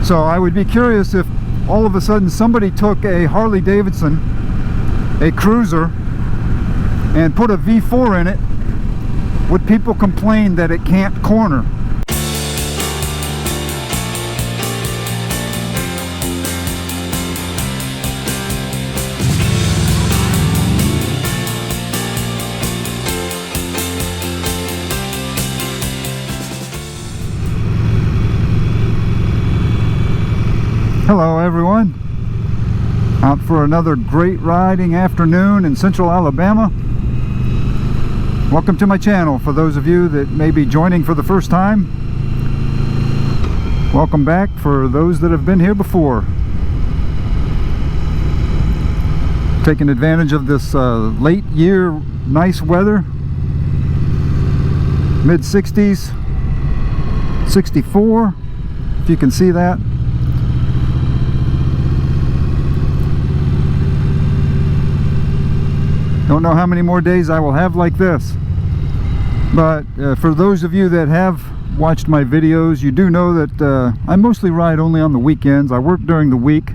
So I would be curious if all of a sudden somebody took a Harley Davidson, a cruiser, and put a V4 in it, would people complain that it can't corner? Hello everyone, out for another great riding afternoon in Central Alabama. Welcome to my channel. For those of you that may be joining for the first time, welcome back for those that have been here before. Taking advantage of this late year nice weather, mid 60s, 64 if you can see that. Don't know how many more days I will have like this, but for those of you that have watched my videos, you do know that I mostly ride only on the weekends. I work during the week,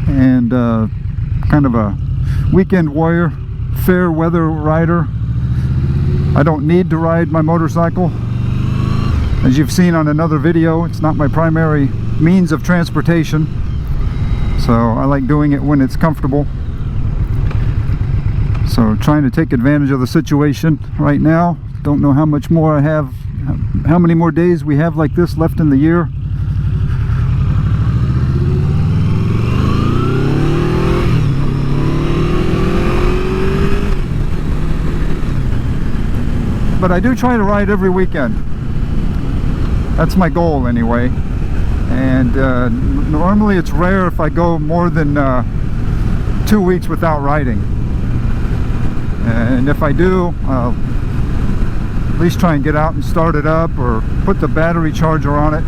and kind of a weekend warrior, fair weather rider. I don't need to ride my motorcycle. As you've seen on another video, it's not my primary means of transportation, so I like doing it when it's comfortable. So trying to take advantage of the situation right now. Don't know how much more I have, how many more days we have like this left in the year. But I do try to ride every weekend. That's my goal anyway. And normally it's rare if I go more than 2 weeks without riding. And if I do, I'll at least try and get out and start it up, or put the battery charger on it,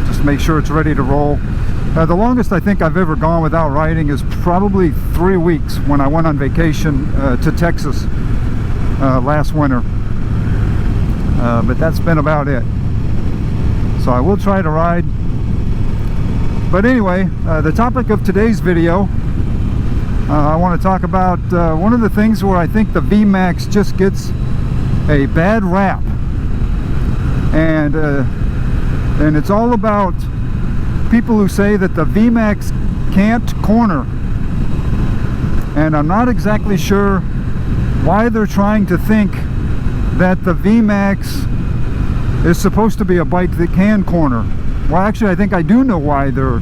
just make sure it's ready to roll. The longest I think I've ever gone without riding is probably 3 weeks, when I went on vacation to Texas last winter. But that's been about it. So I will try to ride. But anyway, the topic of today's video, I want to talk about one of the things where I think the VMAX just gets a bad rap, and it's all about people who say that the VMAX can't corner. And I'm not exactly sure why they're trying to think that the VMAX is supposed to be a bike that can corner. Well, actually I think I do know why they're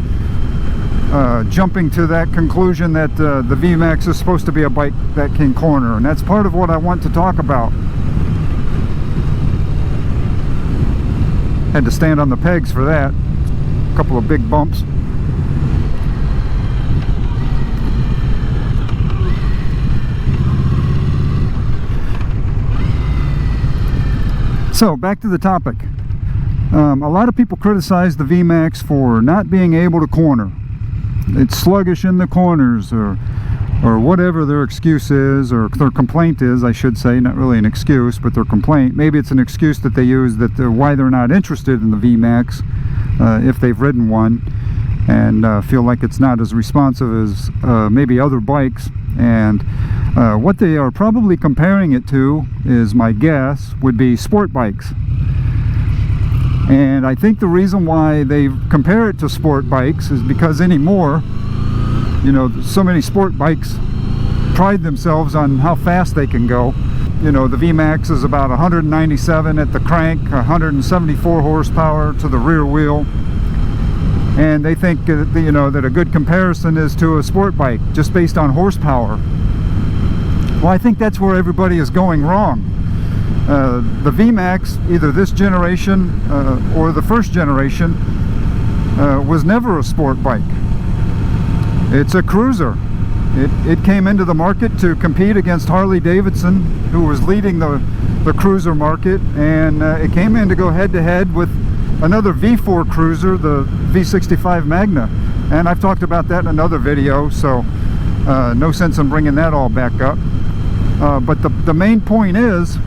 jumping to that conclusion, that the VMAX is supposed to be a bike that can corner, and that's part of what I want to talk about. Had to stand on the pegs for that. A couple of big bumps. So back to the topic. A lot of people criticize the VMAX for not being able to corner. It's sluggish in the corners, or whatever their excuse is, or their complaint is, I should say. Not really an excuse, but their complaint. Maybe it's an excuse that they use, that why they're not interested in the VMAX if they've ridden one, and feel like it's not as responsive as maybe other bikes. And what they are probably comparing it to, is my guess, would be sport bikes. And I think the reason why they compare it to sport bikes is because anymore, you know, so many sport bikes pride themselves on how fast they can go. You know, the VMAX is about 197 at the crank, 174 horsepower to the rear wheel. And they think, you know, that a good comparison is to a sport bike, just based on horsepower. Well, I think that's where everybody is going wrong. The VMAX, either this generation or the first generation, was never a sport bike. It's a cruiser. It came into the market to compete against Harley Davidson, who was leading the cruiser market, and it came in to go head-to-head with another V4 cruiser, the V65 Magna. And I've talked about that in another video, so no sense in bringing that all back up. But the main point is,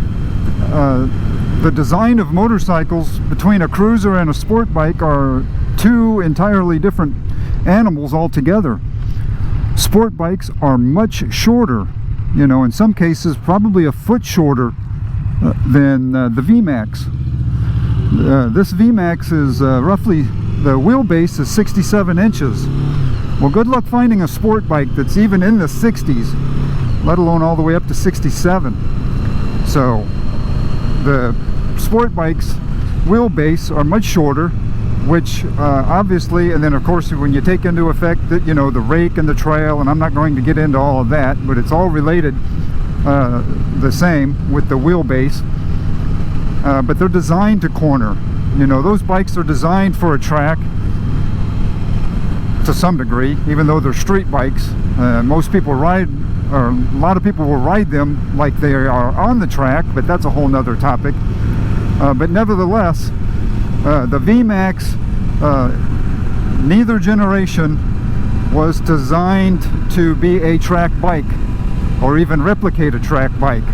the design of motorcycles between a cruiser and a sport bike are two entirely different animals altogether. Sport bikes are much shorter, you know, in some cases probably a foot shorter than the VMAX. This VMAX is roughly, the wheelbase is 67 inches. Well, good luck finding a sport bike that's even in the 60s, let alone all the way up to 67. So the sport bikes wheelbase are much shorter, which obviously, and then of course when you take into effect that, you know, the rake and the trail, and I'm not going to get into all of that, but it's all related the same with the wheelbase. But they're designed to corner. You know, those bikes are designed for a track to some degree, even though they're street bikes. Most people ride, or a lot of people will ride them like they are on the track, but that's a whole nother topic. But nevertheless, the VMAX, neither generation was designed to be a track bike or even replicate a track bike.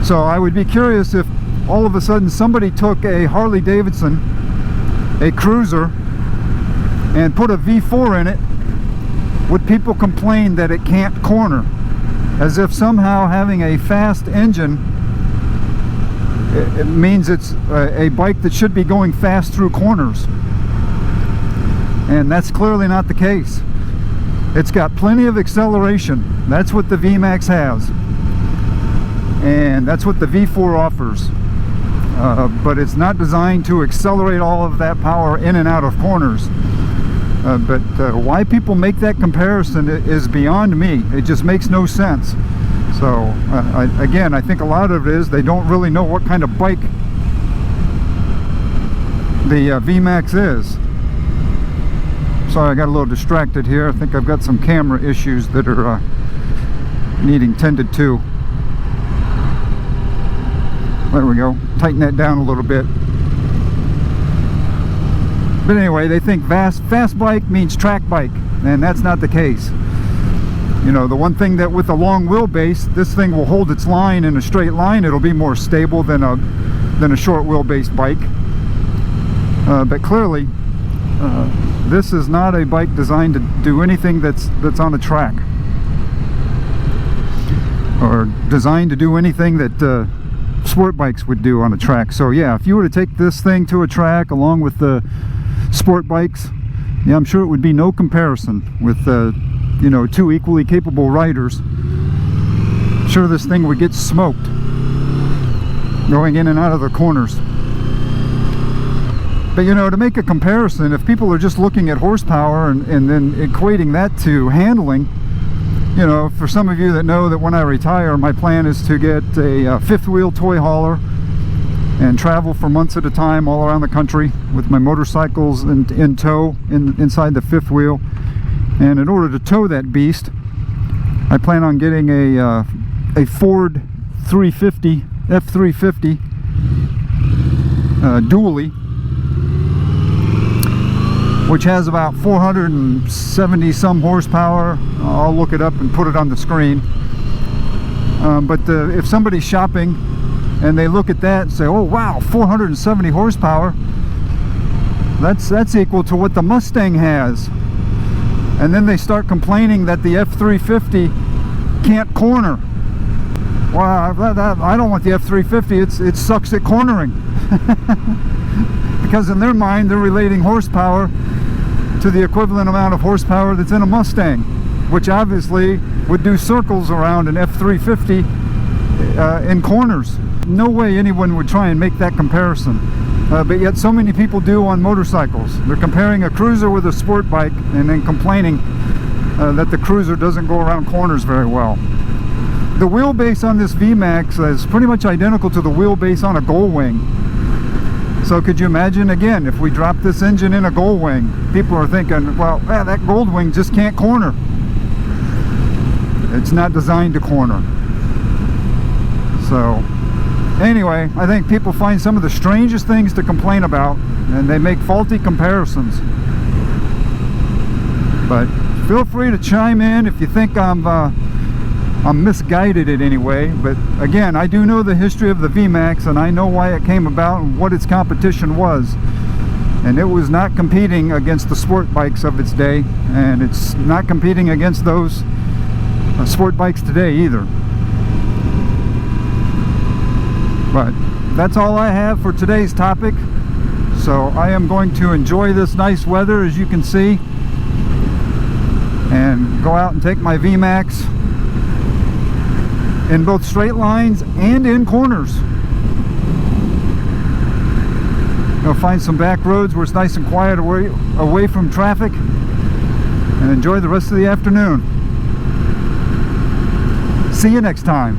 So I would be curious if all of a sudden somebody took a Harley Davidson, a cruiser, and put a V4 in it, would people complain that it can't corner? As if somehow having a fast engine, it means it's a bike that should be going fast through corners. And that's clearly not the case. It's got plenty of acceleration. That's what the VMAX has. And that's what the V4 offers. But it's not designed to accelerate all of that power in and out of corners. But why people make that comparison is beyond me. It just makes no sense. So again, I think a lot of it is they don't really know what kind of bike the VMAX is. Sorry, I got a little distracted here. I think I've got some camera issues that are needing tended to. There we go. Tighten that down a little bit. But anyway, they think fast bike means track bike, and that's not the case. You know, the one thing that with a long wheelbase, this thing will hold its line in a straight line. It'll be more stable than a short wheelbase bike. But clearly, this is not a bike designed to do anything that's on a track, or designed to do anything that sport bikes would do on a track. So yeah, if you were to take this thing to a track along with the sport bikes, yeah, I'm sure it would be no comparison with you know, two equally capable riders. I'm sure this thing would get smoked going in and out of the corners. But you know, to make a comparison, if people are just looking at horsepower and then equating that to handling, you know, for some of you that know that when I retire, my plan is to get a fifth wheel toy hauler and travel for months at a time all around the country with my motorcycles in tow inside the fifth wheel. And in order to tow that beast, I plan on getting a Ford 350 F350 dually, which has about 470 some horsepower. I'll look it up and put it on the screen. But if somebody's shopping and they look at that and say, oh wow, 470 horsepower, that's equal to what the Mustang has. And then they start complaining that the F350 can't corner. Well, I don't want the F350, it sucks at cornering. Because in their mind, they're relating horsepower to the equivalent amount of horsepower that's in a Mustang, which obviously would do circles around an F350 in corners. No way anyone would try and make that comparison. But yet so many people do on motorcycles. They're comparing a cruiser with a sport bike and then complaining that the cruiser doesn't go around corners very well. The wheelbase on this VMAX is pretty much identical to the wheelbase on a Gullwing. So could you imagine, again, if we drop this engine in a Gullwing, people are thinking, well, that Gullwing just can't corner. It's not designed to corner. So anyway, I think people find some of the strangest things to complain about, and they make faulty comparisons. But feel free to chime in if you think I'm misguided in any way. But again, I do know the history of the VMAX, and I know why it came about and what its competition was. and it was not competing against the sport bikes of its day, and it's not competing against those sport bikes today either. But that's all I have for today's topic. So I am going to enjoy this nice weather, as you can see, and go out and take my VMAX in both straight lines and in corners. Go find some back roads where it's nice and quiet, away from traffic, and enjoy the rest of the afternoon. See you next time.